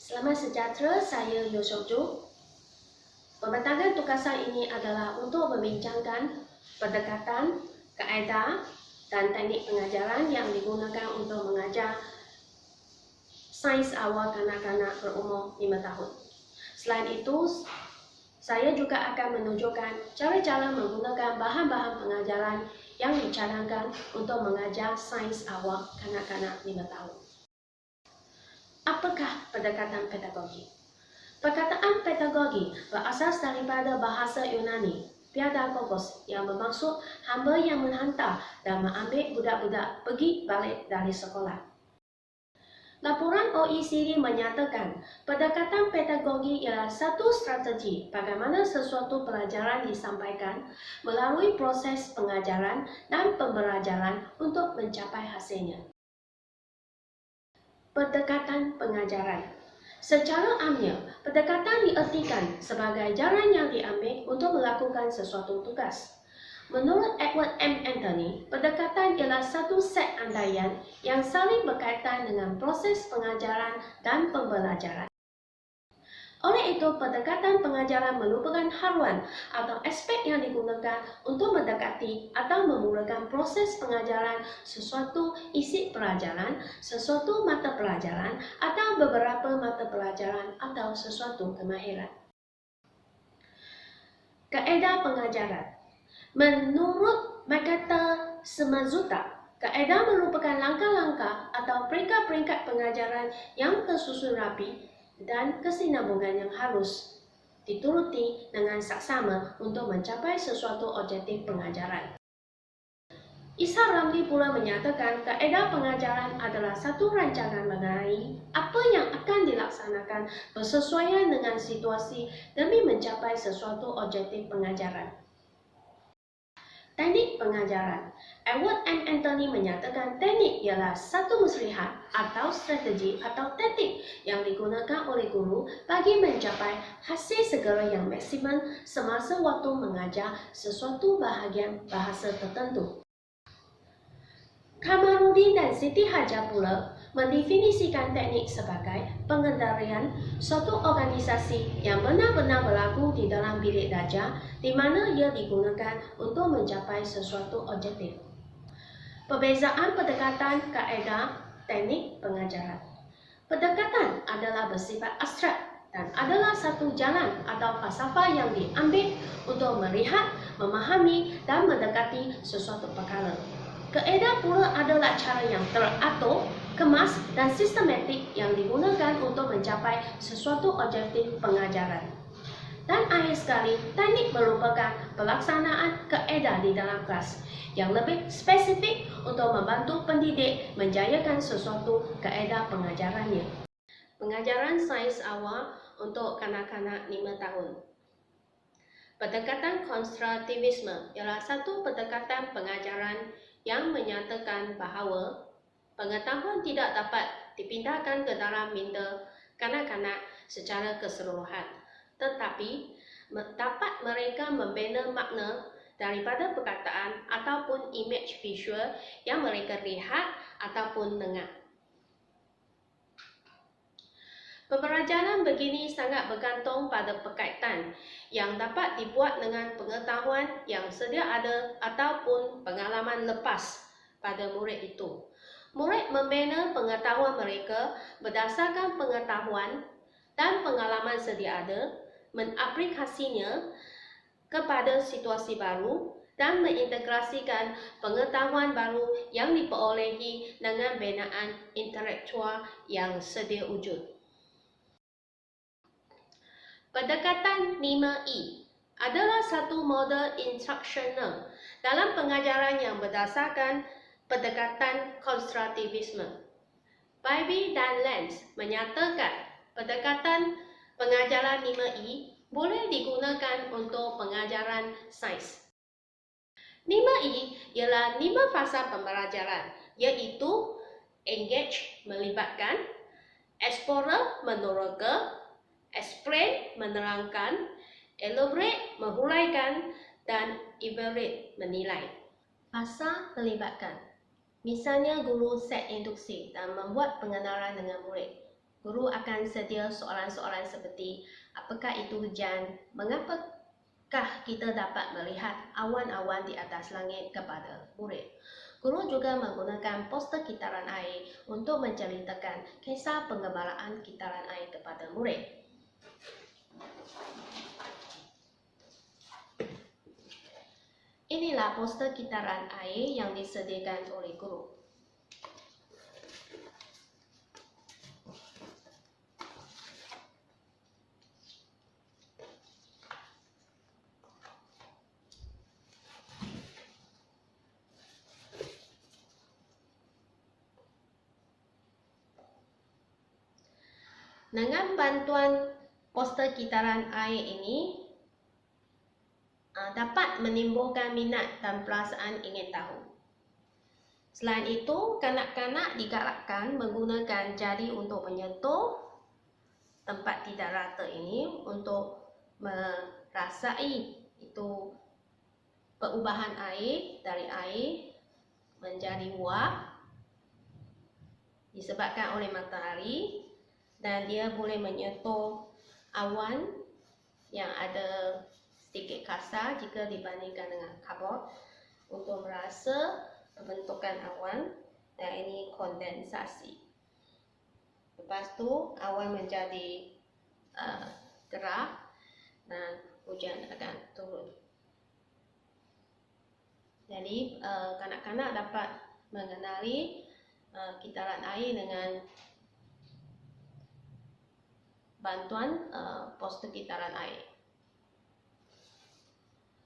Selamat sejahtera, saya Yo Sok Ju. Pembentangan tugasan ini adalah untuk membincangkan pendekatan, kaedah dan teknik pengajaran yang digunakan untuk mengajar sains awal kanak-kanak berumur 5 tahun. Selain itu, saya juga akan menunjukkan cara-cara menggunakan bahan-bahan pengajaran yang dicadangkan untuk mengajar sains awal kanak-kanak 5 tahun. Apakah pendekatan pedagogi? Perkataan pedagogi berasal daripada bahasa Yunani, pedagogos, yang bermaksud hamba yang menghantar dan mengambil budak-budak pergi balik dari sekolah. Laporan OECD menyatakan pendekatan pedagogi ialah satu strategi bagaimana sesuatu pelajaran disampaikan melalui proses pengajaran dan pembelajaran untuk mencapai hasilnya. Pendekatan pengajaran. Secara amnya, pendekatan diartikan sebagai jalan yang diambil untuk melakukan sesuatu tugas. Menurut Edward M. Anthony, pendekatan ialah satu set andaian yang saling berkaitan dengan proses pengajaran dan pembelajaran. Oleh itu, pendekatan pengajaran merupakan haluan atau aspek yang digunakan untuk mendekati atau memulakan proses pengajaran sesuatu isi pelajaran, sesuatu mata pelajaran, atau beberapa mata pelajaran atau sesuatu kemahiran. Kaedah pengajaran. Menurut Makata Semazuta, kaedah merupakan langkah-langkah atau peringkat-peringkat pengajaran yang tersusun rapi dan kesinambungan yang harus dituruti dengan saksama untuk mencapai sesuatu objektif pengajaran. Ishak Ramli pula menyatakan kaedah pengajaran adalah satu rancangan mengenai apa yang akan dilaksanakan bersesuaian dengan situasi demi mencapai sesuatu objektif pengajaran. Teknik pengajaran. Edward M. Anthony menyatakan teknik ialah satu muslihat atau strategi atau taktik yang digunakan oleh guru bagi mencapai hasil segera yang maksimum semasa waktu mengajar sesuatu bahagian bahasa tertentu. Kamarudin dan Siti Hajar pula mendefinisikan teknik sebagai pengendalian suatu organisasi yang benar-benar berlaku di dalam bilik darjah di mana ia digunakan untuk mencapai sesuatu objektif. Perbezaan pendekatan kaedah teknik pengajaran. Pendekatan adalah bersifat abstrak dan adalah satu jalan atau falsafah yang diambil untuk melihat, memahami dan mendekati sesuatu perkara. Kaedah pula adalah cara yang teratur, kemas dan sistematik yang digunakan untuk mencapai sesuatu objektif pengajaran. Dan akhir sekali, teknik merupakan pelaksanaan kaedah di dalam kelas yang lebih spesifik untuk membantu pendidik menjayakan sesuatu kaedah pengajarannya. Pengajaran sains awal untuk kanak-kanak 5 tahun. Pendekatan konstruktivisme ialah satu pendekatan pengajaran yang menyatakan bahawa pengetahuan tidak dapat dipindahkan ke dalam minda kanak-kanak secara keseluruhan, tetapi dapat mereka membina makna daripada perkataan ataupun image visual yang mereka lihat ataupun dengar. Pembelajaran begini sangat bergantung pada perkaitan yang dapat dibuat dengan pengetahuan yang sedia ada ataupun pengalaman lepas pada murid itu. Murid membina pengetahuan mereka berdasarkan pengetahuan dan pengalaman sedia ada, mengaplikasinya kepada situasi baru dan mengintegrasikan pengetahuan baru yang diperolehi dengan binaan intelektual yang sedia wujud. Pendekatan 5E adalah satu model instruksional dalam pengajaran yang berdasarkan pendekatan konstruktivisme. Bybee dan Lenz menyatakan pendekatan pengajaran 5E boleh digunakan untuk pengajaran sains. 5E ialah 5 fasa pembelajaran, iaitu engage melibatkan, explore meneroka, explain menerangkan, elaborate menghuraikan, dan evaluate menilai. Fasa melibatkan. Misalnya guru set induksi dan membuat pengenalan dengan murid. Guru akan sedia soalan-soalan seperti apakah itu hujan, mengapakah kita dapat melihat awan-awan di atas langit kepada murid. Guru juga menggunakan poster kitaran air untuk menceritakan kisah pengembaraan kitaran air kepada murid. Inilah poster kitaran air yang disediakan oleh guru. Dengan bantuan poster kitaran air ini dapat menimbulkan minat dan perasaan ingin tahu. Selain itu, kanak-kanak digalakkan menggunakan jari untuk menyentuh tempat tidak rata ini untuk merasai itu perubahan air dari air menjadi uap disebabkan oleh matahari, dan dia boleh menyentuh awan yang ada sedikit kasar jika dibandingkan dengan kabut untuk merasa pembentukan awan, dan ini kondensasi. Lepas tu awan menjadi gerak dan hujan akan turun. Jadi kanak-kanak dapat mengenali kitaran air dengan bantuan poster kitaran air.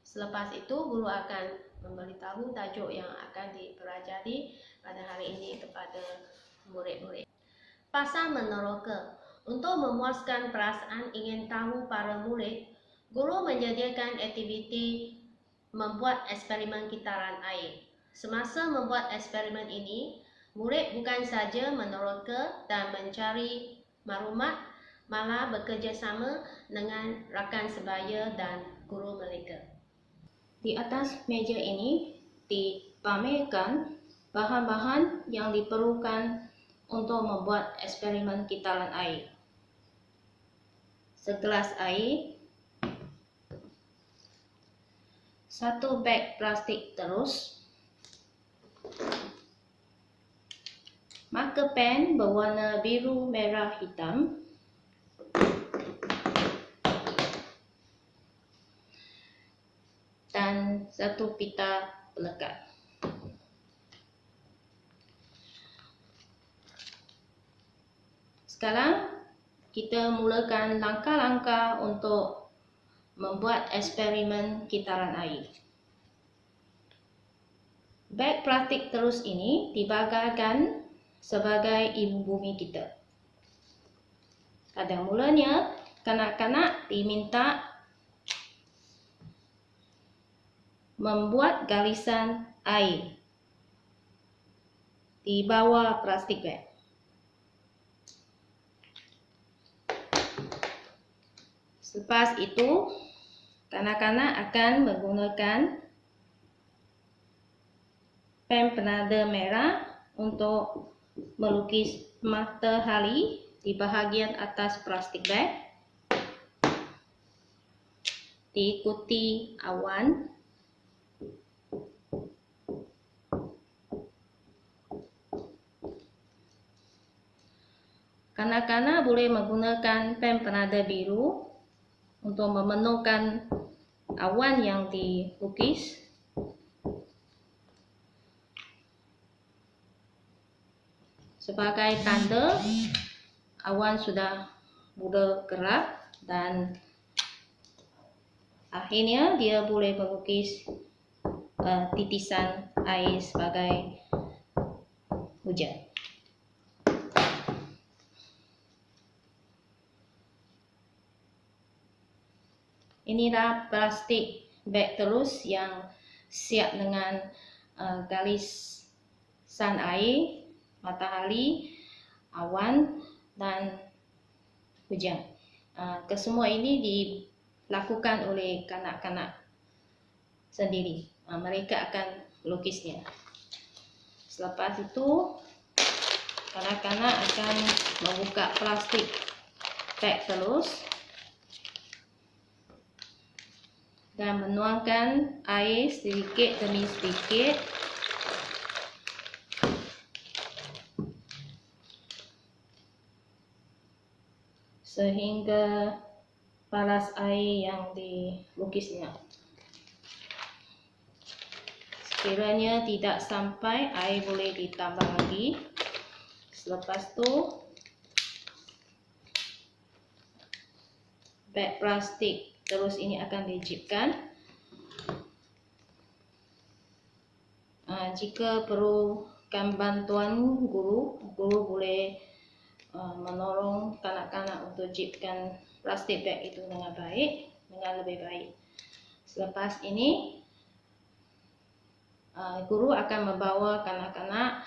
Selepas itu, guru akan memberitahu tajuk yang akan dipelajari pada hari ini kepada murid-murid. Pasal meneroka. Untuk memuaskan perasaan ingin tahu para murid, guru menyediakan aktiviti membuat eksperimen kitaran air. Semasa membuat eksperimen ini, murid bukan saja meneroka dan mencari maklumat, malah bekerjasama dengan rakan sebaya dan guru mereka. Di atas meja ini dipamerkan bahan-bahan yang diperlukan untuk membuat eksperimen kitaran air. Segelas air, 1 beg plastik terus, marker pen berwarna biru, merah, hitam, dan 1 pita pelekat. Sekarang kita mulakan langkah-langkah untuk membuat eksperimen kitaran air. Beg plastik terus ini dibagaikan sebagai ibu bumi kita. Pada mulanya, kanak-kanak diminta membuat garisan air di bawah plastik beg. Selepas itu, kanak-kanak akan menggunakan pen penada merah untuk melukis matahari di bahagian atas plastik beg, diikuti awan, kanak-kanak boleh menggunakan pen penada biru untuk memenuhkan awan yang dilukis. Sebagai tanda awan sudah mula gerak, dan akhirnya dia boleh melukis titisan air sebagai hujan. Inilah plastik beg terus yang siap dengan garisan air, matahari, awan, dan hujan. Kesemua ini dilakukan oleh kanak-kanak sendiri. Mereka akan melukisnya. Selepas itu, kanak-kanak akan membuka plastik bag terus dan menuangkan air sedikit demi sedikit sehingga paras air yang dilukisnya. Sekiranya tidak sampai, air boleh ditambah lagi. Selepas tu, bag plastik terus ini akan dijipkan. Jika perlukan bantuan guru boleh menolong kanak-kanak untuk jipkan plastik bag itu dengan lebih baik. Selepas ini, guru akan membawa kanak-kanak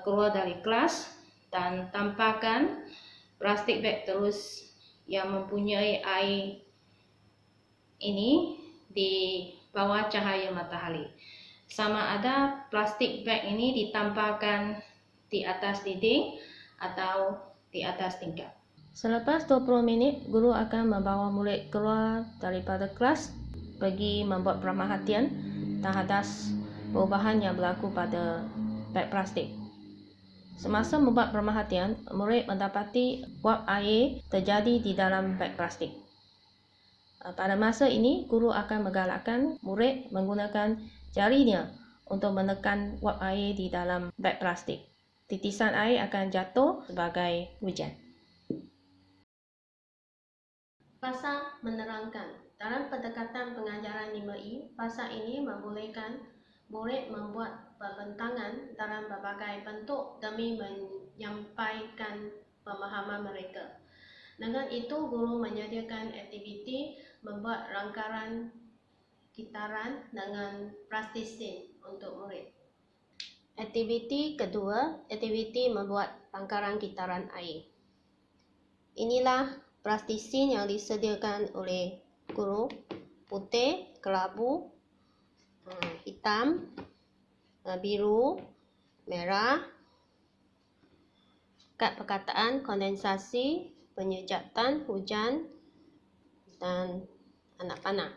keluar dari kelas dan tampakkan plastik bag terus yang mempunyai air ini di bawah cahaya matahari. Sama ada plastik bag ini ditampakkan di atas dinding atau di atas tingkap. Selepas 20 minit, guru akan membawa murid keluar daripada kelas pergi membuat pemerhatian terhadap perubahan yang berlaku pada bag plastik. Semasa membuat pemerhatian, murid mendapati wap air terjadi di dalam bag plastik. Pada masa ini, guru akan menggalakkan murid menggunakan jarinya untuk menekan wap air di dalam bag plastik. Titisan air akan jatuh sebagai hujan. Fasa menerangkan. Dalam pendekatan pengajaran 5E, fasa ini membolehkan murid membuat perbentangan dalam berbagai bentuk demi menyampaikan pemahaman mereka. Dengan itu, guru menyediakan aktiviti membuat rangkaian kitaran dengan plastisin untuk murid. Aktiviti kedua, aktiviti membuat rangkaian kitaran air. Inilah plastisin yang disediakan oleh guru: putih, kelabu, hitam, biru, merah, kad perkataan, kondensasi, penyejatan, hujan, dan anak panah.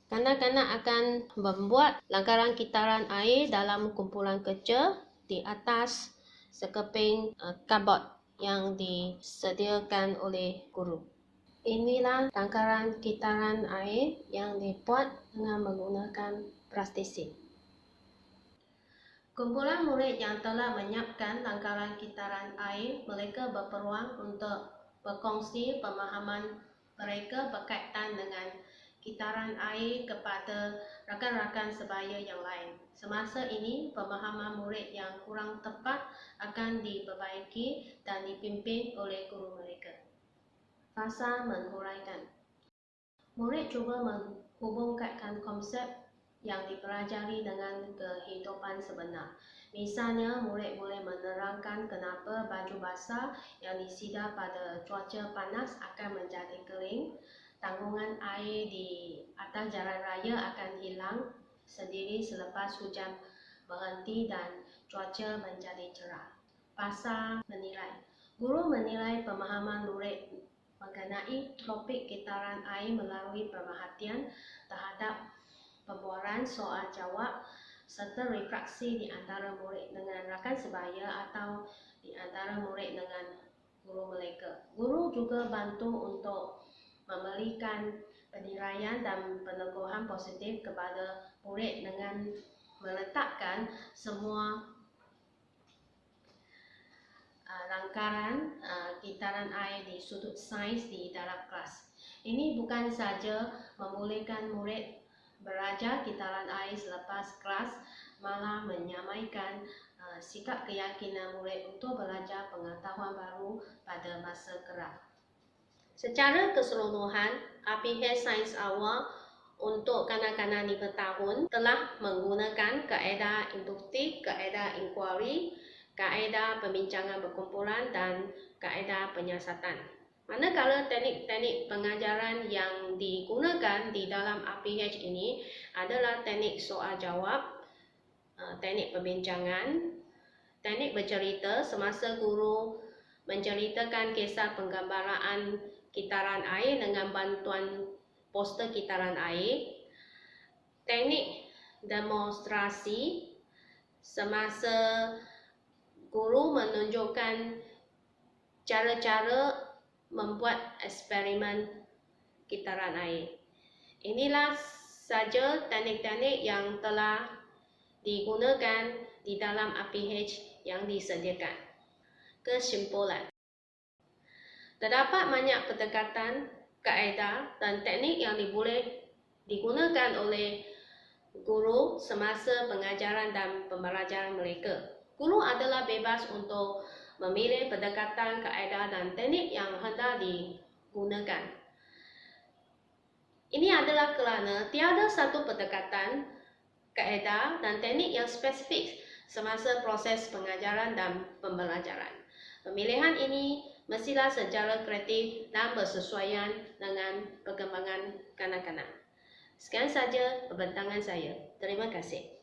Kanak-kanak akan membuat rangkaian kitaran air dalam kumpulan kecil di atas sekeping cardboard yang disediakan oleh guru. Inilah rangkaian kitaran air yang dibuat dengan menggunakan plastisin. Kumpulan murid yang telah menyiapkan rangkaian kitaran air, mereka berpeluang untuk berkongsi pemahaman mereka berkaitan dengan kitaran air kepada rakan-rakan sebaya yang lain. Semasa ini, pemahaman murid yang kurang tepat akan diperbaiki dan dipimpin oleh guru mereka. Fasa menghuraikan. Murid cuba menghubungkan konsep yang dipelajari dengan kehidupan sebenar. Misalnya, murid boleh menerangkan kenapa baju basah yang disidar pada cuaca panas akan menjadi kering, tanggungan air di atas jalan raya akan hilang sendiri selepas hujan berhenti dan cuaca menjadi cerah. Fasa menilai. Guru menilai pemahaman murid mengenai topik kitaran air melalui pemerhatian terhadap pembualan soal jawab serta refleksi di antara murid dengan rakan sebaya atau di antara murid dengan guru mereka. Guru juga bantu untuk memberikan penilaian dan peneguhan positif kepada murid dengan meletakkan semua rangkaian kitaran air di sudut saiz di dalam kelas. Ini bukan saja membolehkan murid belajar kitaran air selepas kelas, malah menyamaikan sikap keyakinan murid untuk belajar pengetahuan baru pada masa kerap. Secara keseluruhan, APH Sains Awal untuk kanak-kanak 5 tahun telah menggunakan kaedah induktif, kaedah inquiry, kaedah pembincangan berkumpulan dan kaedah penyiasatan. Manakala teknik-teknik pengajaran yang digunakan di dalam APH ini adalah teknik soal jawab, teknik pembincangan, teknik bercerita semasa guru menceritakan kisah penggambaraan kitaran air dengan bantuan poster kitaran air. Teknik demonstrasi semasa guru menunjukkan cara-cara membuat eksperimen kitaran air. Inilah saja teknik-teknik yang telah digunakan di dalam APH yang disediakan. Kesimpulan. Terdapat banyak pendekatan, kaedah dan teknik yang boleh digunakan oleh guru semasa pengajaran dan pembelajaran mereka. Guru adalah bebas untuk memilih pendekatan, kaedah dan teknik yang hendak digunakan. Ini adalah kerana tiada satu pendekatan, kaedah dan teknik yang spesifik semasa proses pengajaran dan pembelajaran. Pemilihan ini mestilah secara kreatif dan bersesuaian dengan perkembangan kanak-kanak. Sekian saja pembentangan saya. Terima kasih.